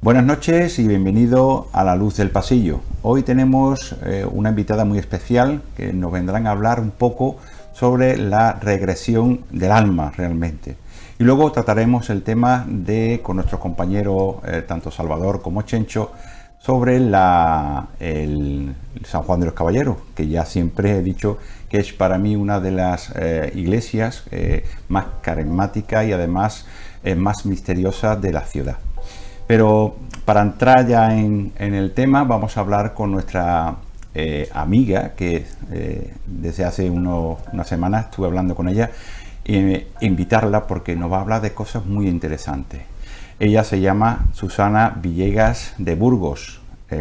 Buenas noches y bienvenido a La Luz del Pasillo. Hoy tenemos una invitada muy especial que nos vendrán a hablar un poco sobre la regresión del alma realmente. Y luego trataremos el tema con nuestros compañeros, tanto Salvador como Chencho, sobre el San Juan de los Caballeros, que ya siempre he dicho que es para mí una de las iglesias más carismáticas y además más misteriosas de la ciudad. Pero para entrar ya en el tema, vamos a hablar con nuestra amiga, que desde hace unas semanas estuve hablando con ella, e invitarla porque nos va a hablar de cosas muy interesantes. Ella se llama Susana Villegas de Burgos.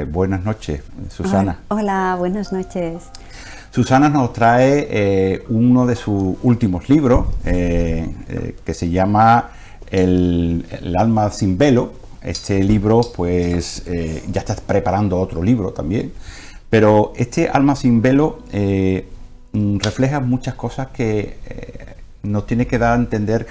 Buenas noches, Susana. Hola, buenas noches. Susana nos trae uno de sus últimos libros, que se llama El alma sin velo. Este libro, pues, ya estás preparando otro libro también, pero este alma sin velo refleja muchas cosas que nos tiene que dar a entender,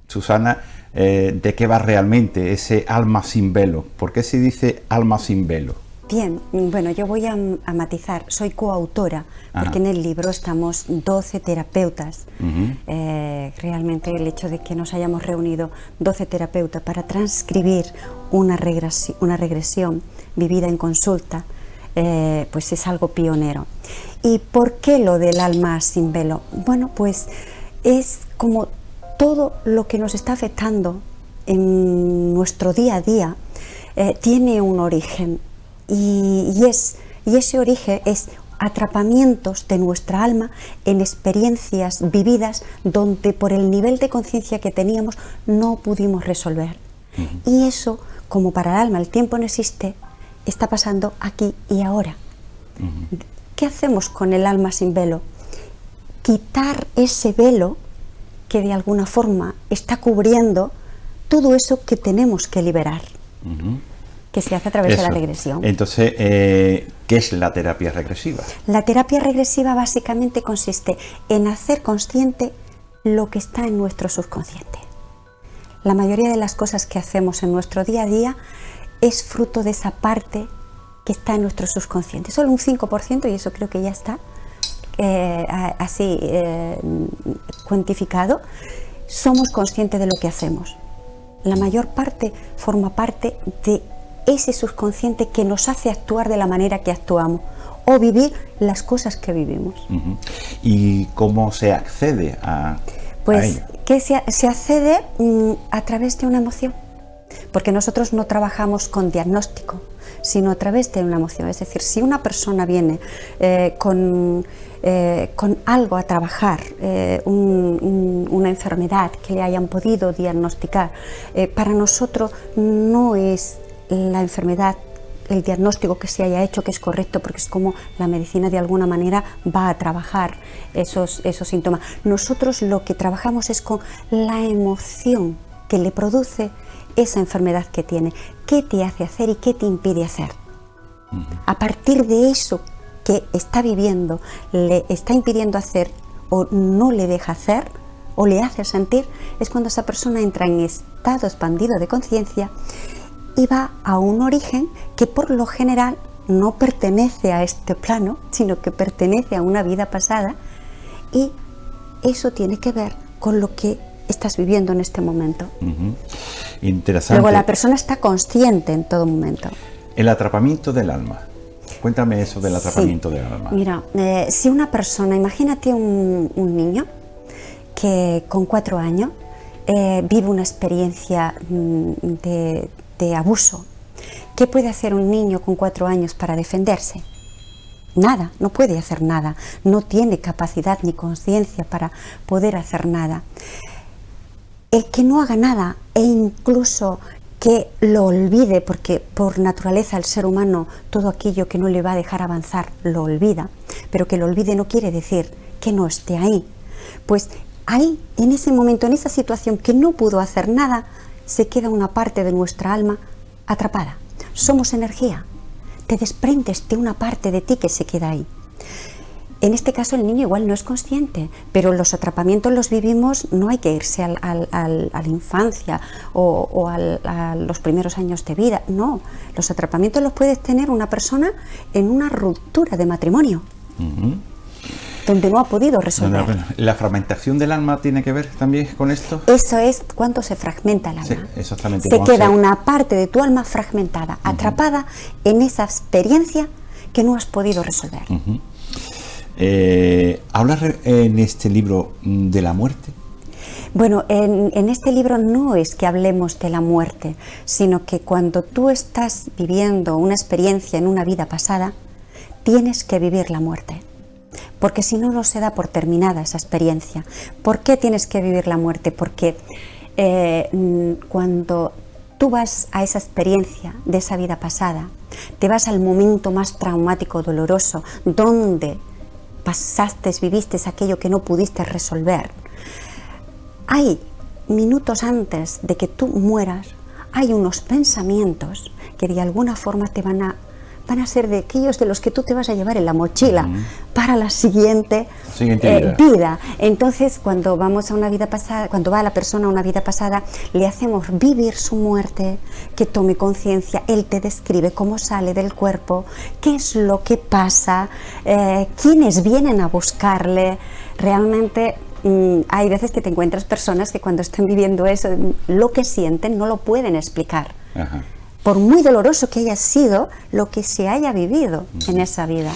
Susana, de qué va realmente ese alma sin velo. ¿Por qué se dice alma sin velo? Bien, bueno, yo voy a matizar, soy coautora, porque en el libro estamos 12 terapeutas. Realmente el hecho de que nos hayamos reunido 12 terapeutas para transcribir una regresión vivida en consulta, pues es algo pionero. ¿Y por qué lo del alma sin velo? Bueno, pues es como todo lo que nos está afectando en nuestro día a día tiene un origen. Y ese origen es atrapamientos de nuestra alma en experiencias vividas donde por el nivel de conciencia que teníamos no pudimos resolver. Y eso, como para el alma el tiempo no existe, está pasando aquí y ahora. ¿Qué hacemos con el alma sin velo? Quitar ese velo que de alguna forma está cubriendo todo eso que tenemos que liberar. Que se hace a través de la regresión. Entonces, ¿qué es la terapia regresiva? La terapia regresiva básicamente consiste en hacer consciente lo que está en nuestro subconsciente. La mayoría de las cosas que hacemos en nuestro día a día es fruto de esa parte que está en nuestro subconsciente. Solo un 5%, y eso creo que ya está así cuantificado, somos conscientes de lo que hacemos. La mayor parte forma parte de ese subconsciente que nos hace actuar de la manera que actuamos o vivir las cosas que vivimos. ¿Y cómo se accede a ello? Que se accede a través de una emoción, porque nosotros no trabajamos con diagnóstico, sino a través de una emoción. Es decir, si una persona viene con algo a trabajar, una enfermedad que le hayan podido diagnosticar, para nosotros no es la enfermedad, el diagnóstico que se haya hecho que es correcto, porque es como la medicina de alguna manera va a trabajar esos síntomas. Nosotros lo que trabajamos es con la emoción que le produce esa enfermedad que tiene, qué te hace hacer y qué te impide hacer. A partir de eso que está viviendo, le está impidiendo hacer o no le deja hacer o le hace sentir, es cuando esa persona entra en estado expandido de conciencia y va a un origen que por lo general no pertenece a este plano, sino que pertenece a una vida pasada, y eso tiene que ver con lo que estás viviendo en este momento. Interesante. Luego la persona está consciente en todo momento. El atrapamiento del alma. Cuéntame eso del atrapamiento del alma. Mira, si una persona, imagínate un niño que con 4 años vive una experiencia de abuso. ¿Qué puede hacer un niño con 4 años para defenderse? Nada, no puede hacer nada, no tiene capacidad ni conciencia para poder hacer nada. El que no haga nada e incluso que lo olvide, porque por naturaleza el ser humano todo aquello que no le va a dejar avanzar lo olvida, pero que lo olvide no quiere decir que no esté ahí. Pues ahí, en ese momento, en esa situación que no pudo hacer nada, se queda una parte de nuestra alma atrapada. Somos energía, te desprendes de una parte de ti que se queda ahí. En este caso el niño igual no es consciente, pero los atrapamientos los vivimos, no hay que irse a la infancia o a los primeros años de vida, no. Los atrapamientos los puede tener una persona en una ruptura de matrimonio, donde no ha podido resolver. ¿La fragmentación del alma tiene que ver también con esto? Eso es cuando se fragmenta el alma. Sí, exactamente. Se queda una parte de tu alma fragmentada, atrapada en esa experiencia que no has podido resolver. ¿Hablas en este libro de la muerte? Bueno, en este libro no es que hablemos de la muerte, sino que cuando tú estás viviendo una experiencia en una vida pasada, tienes que vivir la muerte. Porque si no, no se da por terminada esa experiencia. ¿Por qué tienes que vivir la muerte? Porque cuando tú vas a esa experiencia de esa vida pasada, te vas al momento más traumático, doloroso, donde pasaste, viviste aquello que no pudiste resolver. Hay minutos antes de que tú mueras, hay unos pensamientos que de alguna forma te van a ser de aquellos de los que tú te vas a llevar en la mochila para la siguiente vida. Entonces, cuando vamos a una vida pasada, cuando va la persona a una vida pasada, le hacemos vivir su muerte, que tome conciencia, él te describe cómo sale del cuerpo, qué es lo que pasa, quiénes vienen a buscarle. Realmente hay veces que te encuentras personas que cuando están viviendo eso, lo que sienten no lo pueden explicar. Por muy doloroso que haya sido lo que se haya vivido en esa vida.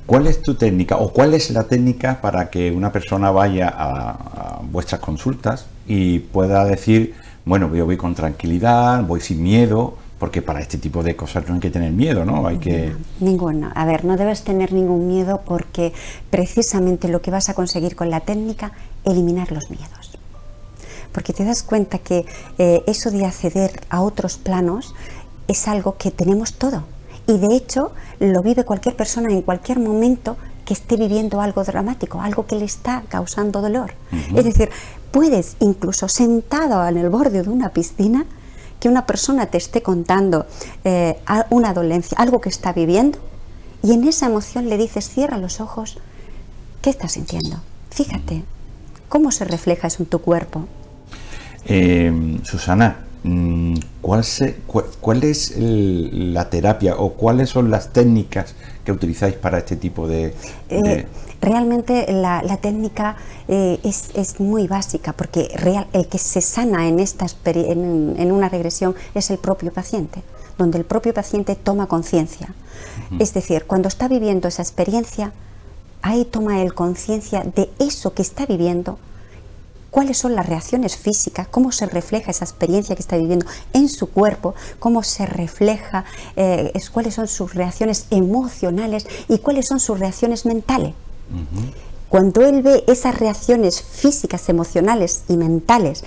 ¿Cuál es tu técnica o cuál es la técnica para que una persona vaya a vuestras consultas y pueda decir, bueno, yo voy con tranquilidad, voy sin miedo? Porque para este tipo de cosas no hay que tener miedo, ¿no? Hay que... Ninguno. A ver, no debes tener ningún miedo, porque precisamente lo que vas a conseguir con la técnica, eliminar los miedos. Porque te das cuenta que eso de acceder a otros planos es algo que tenemos todo. Y de hecho lo vive cualquier persona en cualquier momento que esté viviendo algo dramático, algo que le está causando dolor. Es decir, puedes incluso sentado en el borde de una piscina, que una persona te esté contando una dolencia, algo que está viviendo, y en esa emoción le dices, cierra los ojos, ¿qué estás sintiendo? Fíjate, ¿cómo se refleja eso en tu cuerpo? Susana, ¿cuál es la terapia o cuáles son las técnicas que utilizáis para este tipo de...? Realmente la técnica es muy básica, porque el que se sana en una regresión es el propio paciente, donde el propio paciente toma conciencia. Es decir, cuando está viviendo esa experiencia, ahí toma él conciencia de eso que está viviendo, cuáles son las reacciones físicas, cómo se refleja esa experiencia que está viviendo en su cuerpo, cómo se refleja, cuáles son sus reacciones emocionales y cuáles son sus reacciones mentales. Cuando él ve esas reacciones físicas, emocionales y mentales,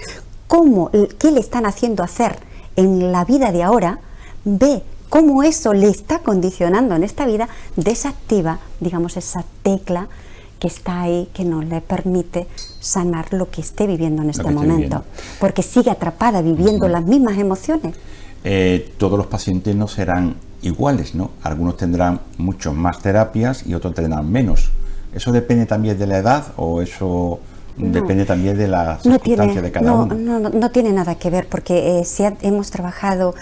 qué le están haciendo hacer en la vida de ahora, ve cómo eso le está condicionando en esta vida, desactiva, digamos, esa tecla que está ahí, que no le permite sanar lo que esté viviendo en este momento, porque sigue atrapada viviendo las mismas emociones. Todos los pacientes no serán iguales, ¿no? Algunos tendrán mucho más terapias y otros tendrán menos. ¿Eso depende también de la edad o eso depende también de las circunstancias de cada uno? No tiene nada que ver, porque hemos trabajado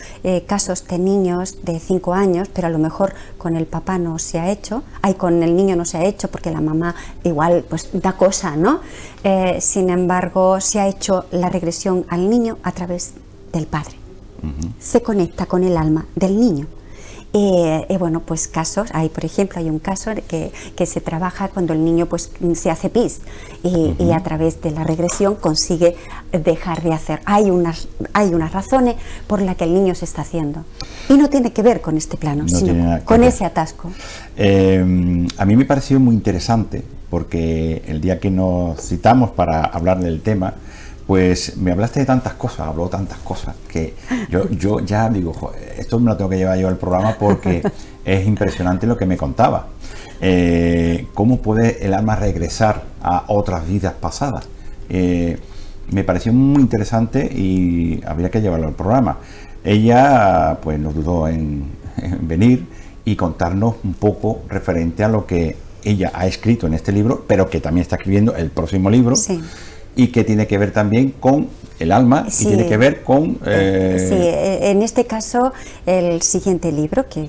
casos de niños de 5 años, pero a lo mejor con el papá no se ha hecho, con el niño no se ha hecho porque la mamá igual pues da cosa, ¿no? Sin embargo, se ha hecho la regresión al niño a través del padre. Se conecta con el alma del niño. Bueno, pues casos, por ejemplo, hay un caso que se trabaja cuando el niño pues se hace pis y a través de la regresión consigue dejar de hacer. Hay unas razones por las que el niño se está haciendo y no tiene que ver con este plano, sino con ese atasco. A mí me pareció muy interesante porque el día que nos citamos para hablar del tema, pues me hablaste de tantas cosas, habló tantas cosas, que yo ya digo, joder, esto me lo tengo que llevar yo al programa porque es impresionante lo que me contaba. ¿Cómo puede el alma regresar a otras vidas pasadas? Me pareció muy interesante y habría que llevarlo al programa. Ella pues no dudó en venir y contarnos un poco referente a lo que ella ha escrito en este libro, pero que también está escribiendo el próximo libro. Sí. Y que tiene que ver también con el alma, Sí. y tiene que ver con... Sí, en este caso el siguiente libro, que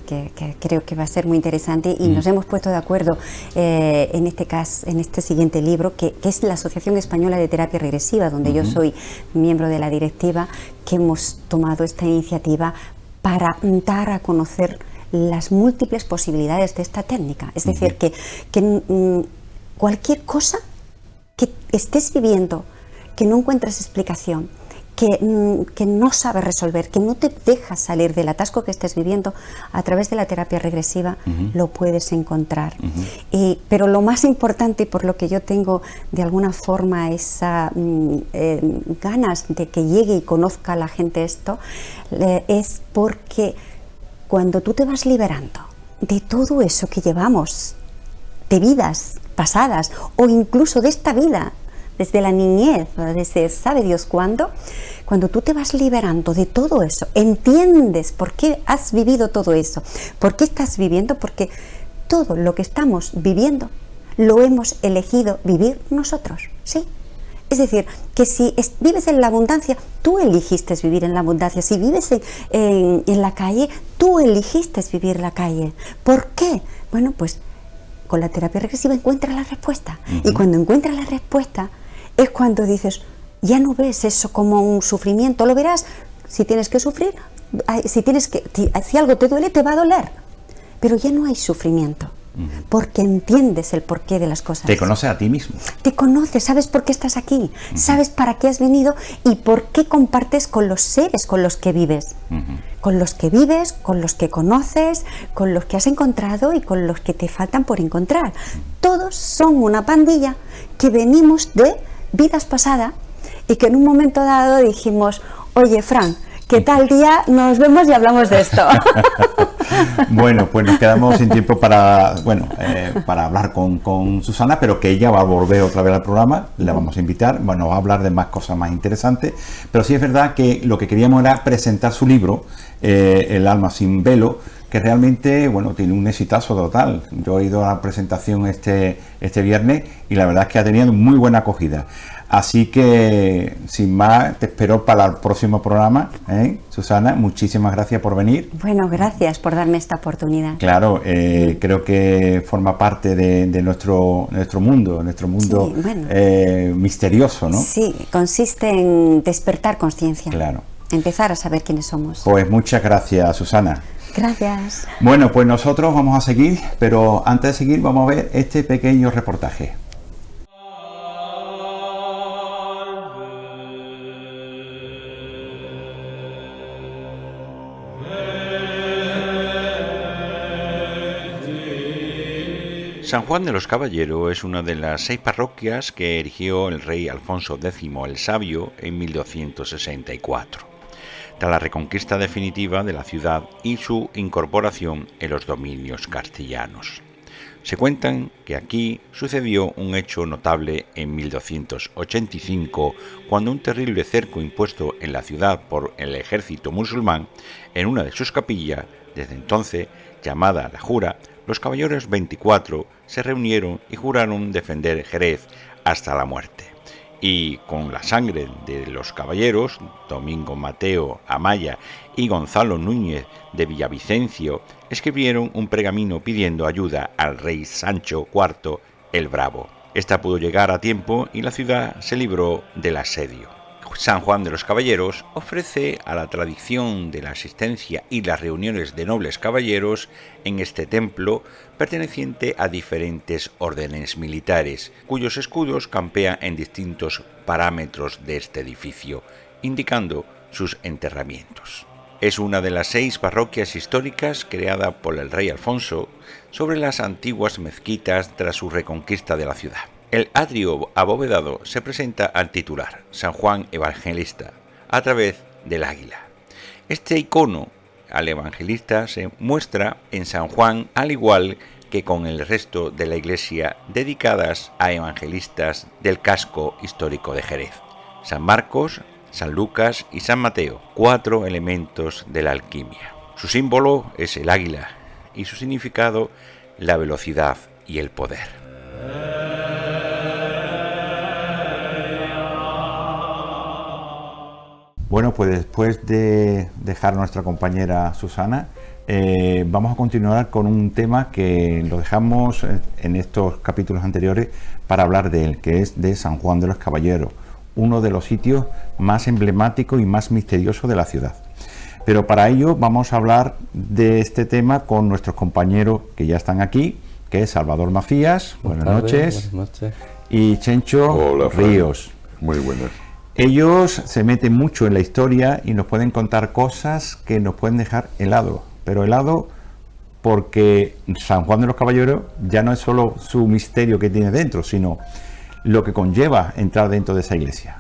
creo que va a ser muy interesante, y nos hemos puesto de acuerdo en este caso, en este siguiente libro, que es la Asociación Española de Terapia Regresiva, donde yo soy miembro de la directiva, que hemos tomado esta iniciativa para dar a conocer las múltiples posibilidades de esta técnica. Es decir, que cualquier cosa que estés viviendo, que no encuentres explicación, que no sabes resolver, que no te dejas salir del atasco que estés viviendo, a través de la terapia regresiva lo puedes encontrar. Pero lo más importante, y por lo que yo tengo de alguna forma esa ganas de que llegue y conozca a la gente esto, es porque cuando tú te vas liberando de todo eso que llevamos, de vidas pasadas o incluso de esta vida, desde la niñez, desde sabe Dios cuándo, cuando tú te vas liberando de todo eso, entiendes por qué has vivido todo eso, por qué estás viviendo, porque todo lo que estamos viviendo lo hemos elegido vivir nosotros, ¿sí? Es decir, que si vives en la abundancia, tú elegiste vivir en la abundancia. Si vives en la calle, tú elegiste vivir en la calle. ¿Por qué? Bueno, pues con la terapia regresiva encuentras la respuesta. Y cuando encuentras la respuesta es cuando dices, ya no ves eso como un sufrimiento, lo verás si tienes que sufrir, si algo te duele, te va a doler, pero ya no hay sufrimiento, porque entiendes el porqué de las cosas. Te conoces a ti mismo. Te conoces, sabes por qué estás aquí, sabes para qué has venido y por qué compartes con los seres con los que vives. Con los que vives, con los que conoces, con los que has encontrado y con los que te faltan por encontrar. Todos son una pandilla que venimos de vidas pasadas y que en un momento dado dijimos, oye, Fran, ¿qué tal día nos vemos y hablamos de esto? Bueno, pues nos quedamos sin tiempo para hablar con Susana, pero que ella va a volver otra vez al programa, la vamos a invitar, bueno, va a hablar de más cosas más interesantes, pero sí es verdad que lo que queríamos era presentar su libro, El alma sin velo, que realmente, bueno, tiene un exitazo total. Yo he ido a la presentación este viernes y la verdad es que ha tenido muy buena acogida. Así que, sin más, te espero para el próximo programa, ¿eh? Susana, muchísimas gracias por venir. Bueno, gracias por darme esta oportunidad. Claro, creo que forma parte de nuestro mundo sí, bueno, misterioso, ¿no? Sí, consiste en despertar conciencia. Claro. Empezar a saber quiénes somos. Pues muchas gracias, Susana. Gracias. Bueno, pues nosotros vamos a seguir, pero antes de seguir vamos a ver este pequeño reportaje. San Juan de los Caballeros es una de las 6 parroquias que erigió el rey Alfonso X el Sabio en 1264, tras la reconquista definitiva de la ciudad y su incorporación en los dominios castellanos. Se cuentan que aquí sucedió un hecho notable en 1285, cuando un terrible cerco impuesto en la ciudad por el ejército musulmán, en una de sus capillas, desde entonces llamada La Jura, los caballeros 24 se reunieron y juraron defender Jerez hasta la muerte. Y con la sangre de los caballeros, Domingo Mateo Amaya y Gonzalo Núñez de Villavicencio, escribieron un pergamino pidiendo ayuda al rey Sancho IV el Bravo. Esta pudo llegar a tiempo y la ciudad se libró del asedio. San Juan de los Caballeros ofrece a la tradición de la asistencia y las reuniones de nobles caballeros en este templo, perteneciente a diferentes órdenes militares, cuyos escudos campean en distintos parámetros de este edificio, indicando sus enterramientos. Es una de las 6 parroquias históricas creada por el rey Alfonso sobre las antiguas mezquitas tras su reconquista de la ciudad. El atrio abovedado se presenta al titular, San Juan Evangelista, a través del águila. Este icono al evangelista se muestra en San Juan, al igual que con el resto de la iglesia dedicadas a evangelistas del casco histórico de Jerez: San Marcos, San Lucas y San Mateo, 4 elementos de la alquimia. Su símbolo es el águila y su significado la velocidad y el poder. Bueno, pues después de dejar a nuestra compañera Susana, vamos a continuar con un tema que lo dejamos en estos capítulos anteriores para hablar de él, que es de San Juan de los Caballeros, uno de los sitios más emblemáticos y más misteriosos de la ciudad. Pero para ello vamos a hablar de este tema con nuestros compañeros que ya están aquí, que es Salvador Macías, buenas noches, y Chencho Ríos. Muy buenas. Ellos se meten mucho en la historia y nos pueden contar cosas que nos pueden dejar helado, pero helado porque San Juan de los Caballeros ya no es solo su misterio que tiene dentro, sino lo que conlleva entrar dentro de esa iglesia.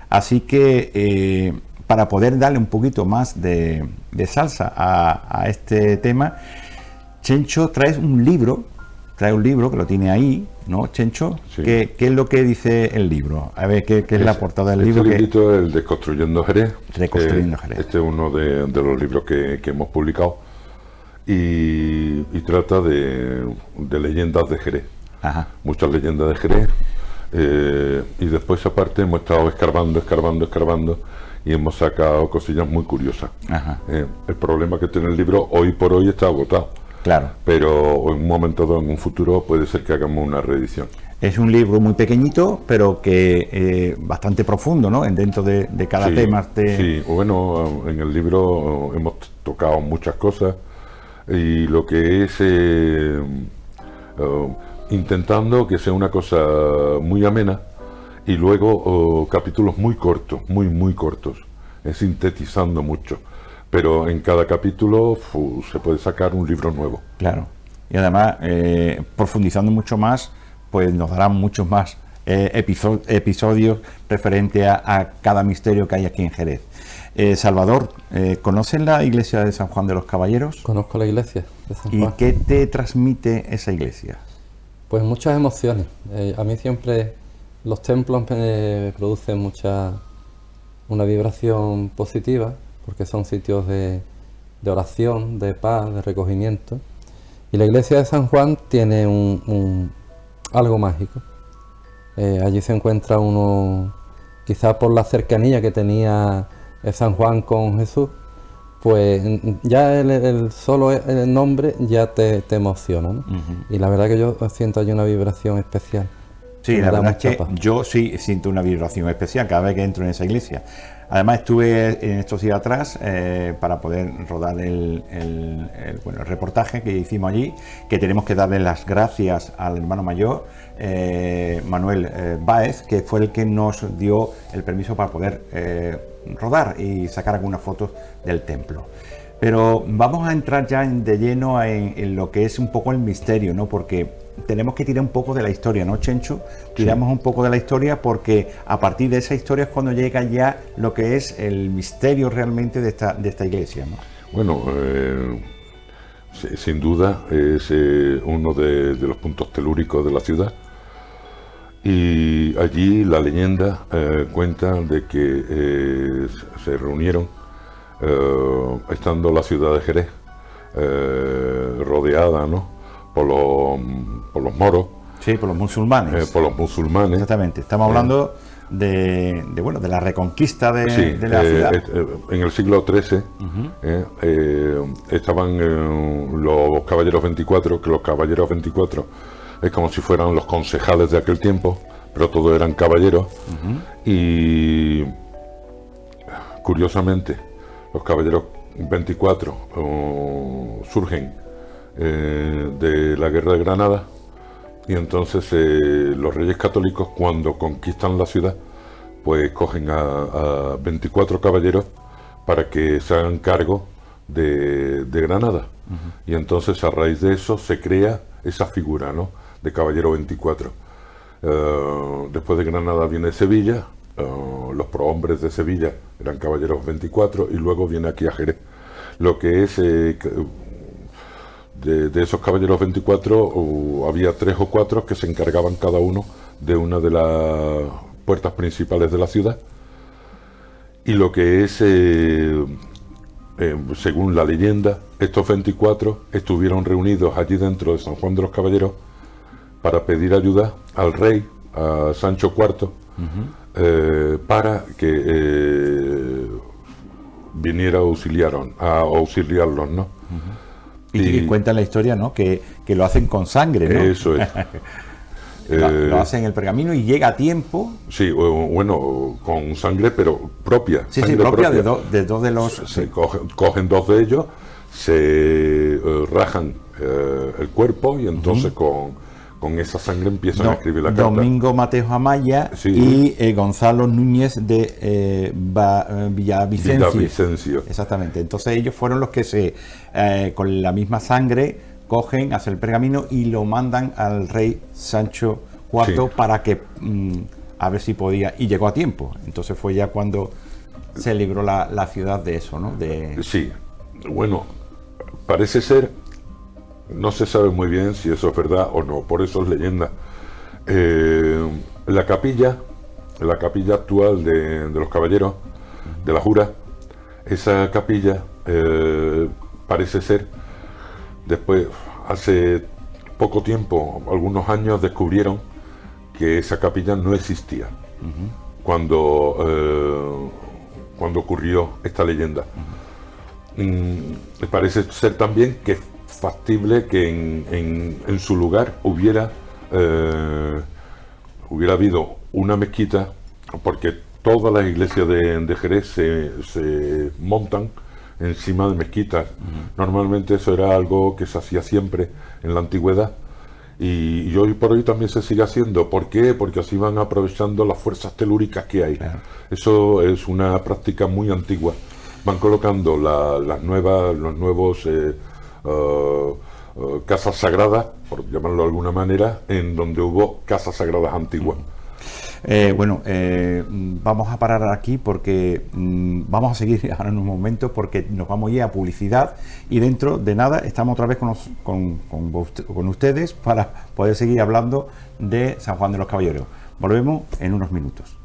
Así que para poder darle un poquito más de salsa a este tema, Chencho trae un libro que lo tiene ahí, ¿no, Chencho? Sí. ¿Qué es lo que dice el libro? A ver, ¿qué es la portada del libro? Este librito es el Desconstruyendo Jerez. Reconstruyendo Jerez. Este es uno de los libros que hemos publicado y trata de leyendas de Jerez. Ajá. Muchas leyendas de Jerez. Y después aparte hemos estado escarbando y hemos sacado cosillas muy curiosas. Ajá. El problema que tiene el libro hoy por hoy está agotado. Claro. Pero en un momento dado, en un futuro, puede ser que hagamos una reedición. Es un libro muy pequeñito, pero que bastante profundo, ¿no? Dentro de cada tema. Sí, bueno, en el libro hemos tocado muchas cosas y lo que es intentando que sea una cosa muy amena y luego capítulos muy cortos, muy cortos, sintetizando mucho. Pero en cada capítulo se puede sacar un libro nuevo. Claro. Y además, profundizando mucho más, pues nos darán muchos más episodios referente a cada misterio que hay aquí en Jerez. Salvador, ¿conoces la iglesia de San Juan de los Caballeros? Conozco la iglesia de San Juan. ¿Y qué te transmite esa iglesia? Pues muchas emociones. A mí siempre los templos me producen una vibración positiva, porque son sitios de oración, de paz, de recogimiento. Y la iglesia de San Juan tiene algo mágico. Allí se encuentra uno, quizás por la cercanía que tenía San Juan con Jesús, pues ya solo el nombre ya te emociona, ¿no? Uh-huh. Y la verdad que yo siento allí una vibración especial. Sí, la verdad es que yo sí siento una vibración especial cada vez que entro en esa iglesia. Además estuve en estos días atrás para poder rodar el reportaje que hicimos allí, que tenemos que darle las gracias al hermano mayor, Manuel Báez, que fue el que nos dio el permiso para poder rodar y sacar algunas fotos del templo. Pero vamos a entrar ya de lleno en lo que es un poco el misterio, ¿no? Porque tenemos que tirar un poco de la historia, ¿no, Chencho? Tiramos un poco de la historia porque a partir de esa historia es cuando llega ya lo que es el misterio realmente de esta iglesia, ¿no? Bueno, sin duda es uno de los puntos telúricos de la ciudad. Y allí la leyenda cuenta de que se reunieron, estando la ciudad de Jerez rodeada, ¿no?, por los moros. Sí, por los musulmanes. Por los musulmanes. Exactamente. Estamos hablando de la reconquista de la ciudad. En el siglo XIII estaban los caballeros 24, que los caballeros 24 es como si fueran los concejales de aquel tiempo, pero todos eran caballeros. Y curiosamente, los caballeros 24 surgen de la guerra de Granada, y entonces los reyes católicos, cuando conquistan la ciudad, pues cogen a 24 caballeros para que se hagan cargo de Granada. Y entonces a raíz de eso se crea esa figura, ¿no?, de caballero 24. Después de Granada viene Sevilla, los prohombres de Sevilla eran caballeros 24, y luego viene aquí a Jerez. Lo que es de esos caballeros 24 había 3 o 4 que se encargaban cada uno de una de las puertas principales de la ciudad, y lo que es según la leyenda, estos 24 estuvieron reunidos allí dentro de San Juan de los Caballeros para pedir ayuda al rey, a Sancho IV, para que viniera a auxiliarlos, ¿no? Y cuenta la historia, ¿no? Que lo hacen con sangre, ¿no? Eso es. Lo hacen en el pergamino y llega a tiempo. Sí, bueno, con sangre, pero propia. Sí, sangre propia. De dos de los... Se cogen dos de ellos, se rajan el cuerpo y entonces con esa sangre empiezan a escribir la carta. Domingo Mateos Amaya y Gonzalo Núñez de Villavicencio. Exactamente. Entonces ellos fueron los que con la misma sangre cogen, hacen el pergamino y lo mandan al rey Sancho IV para que a ver si podía, y llegó a tiempo. Entonces fue ya cuando se libró la ciudad de eso, ¿no? Sí, bueno, parece ser, no se sabe muy bien si eso es verdad o no, por eso es leyenda. La capilla actual de los caballeros de la Jura, esa capilla parece ser, después, hace poco tiempo, algunos años, descubrieron que esa capilla no existía cuando ocurrió esta leyenda. Parece ser también que es factible que en su lugar hubiera habido una mezquita, porque todas las iglesias de Jerez se montan encima de mezquitas. Normalmente eso era algo que se hacía siempre en la antigüedad y hoy por hoy también se sigue haciendo. ¿Por qué? Porque así van aprovechando las fuerzas telúricas que hay. Claro. Eso es una práctica muy antigua. Van colocando los nuevos casas sagradas, por llamarlo de alguna manera, en donde hubo casas sagradas antiguas. Vamos a parar aquí porque vamos a seguir ahora en un momento porque nos vamos a ir a publicidad y dentro de nada estamos otra vez con ustedes para poder seguir hablando de San Juan de los Caballeros. Volvemos en unos minutos.